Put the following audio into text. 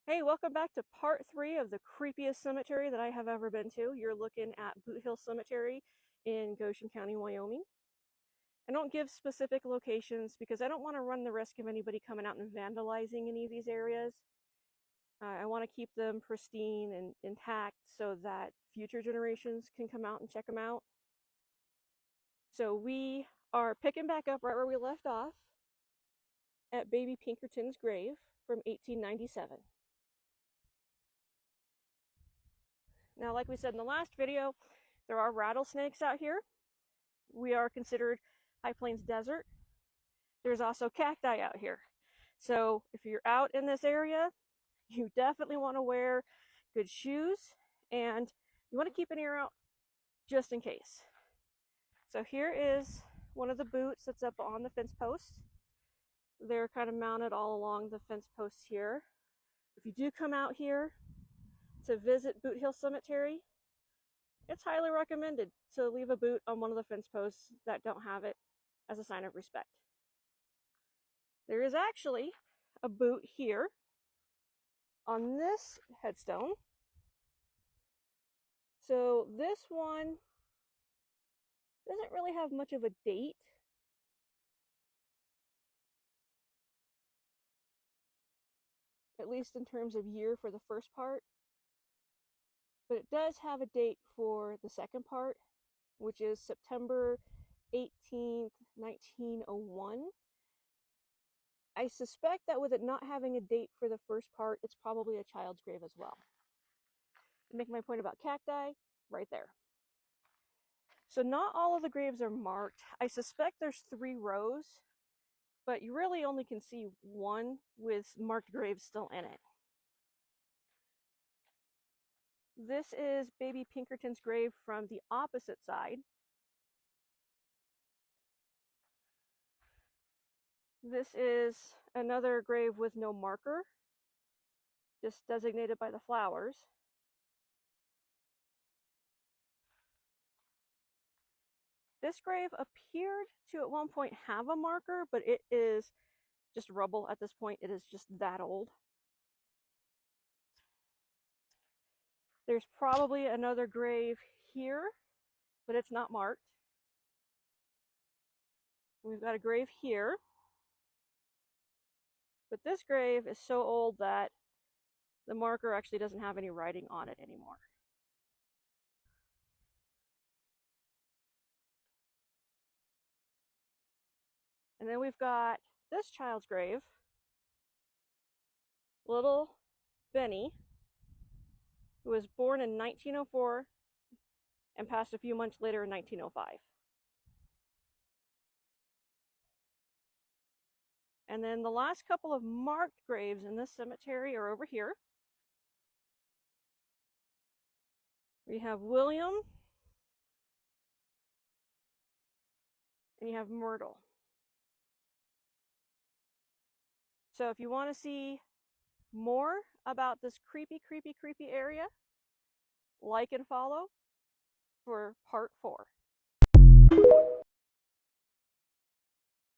Hey, welcome back to part 3 of the creepiest cemetery that I have ever been to. You're looking at Boot Hill Cemetery in Goshen County, Wyoming. I don't give specific locations because I don't want to run the risk of anybody coming out and vandalizing any of these areas. I want to keep them pristine and intact so that future generations can come out and check them out. So we are picking back up right where we left off at Baby Pinkerton's grave from 1897. Now, like we said in the last video, there are rattlesnakes out here. We are considered High Plains desert. There's also cacti out here. So if you're out in this area, you definitely want to wear good shoes and you want to keep an ear out just in case. So here is one of the boots that's up on the fence posts. They're kind of mounted all along the fence posts here. If you do come out here to visit Boot Hill Cemetery, it's highly recommended to leave a boot on one of the fence posts that don't have it as a sign of respect. There is actually a boot here on this headstone. So this one doesn't really have much of a date. At least in terms of year for the first part. But it does have a date for the second part, which is September 18th, 1901. I suspect that with it not having a date for the first part, it's probably a child's grave as well. To make my point about cacti, right there. So not all of the graves are marked. I suspect there's 3 rows, but you really only can see one with marked graves still in it. This is Baby Pinkerton's grave from the opposite side. This is another grave with no marker, just designated by the flowers. This grave appeared to at one point have a marker, but it is just rubble at this point. It is just that old. There's probably another grave here, but it's not marked. We've got a grave here. But this grave is so old that the marker actually doesn't have any writing on it anymore. And then we've got this child's grave, little Benny, who was born in 1904 and passed a few months later in 1905. And then the last couple of marked graves in this cemetery are over here. We have William, and you have Myrtle. So if you want to see more about this creepy area, like and follow for part 4.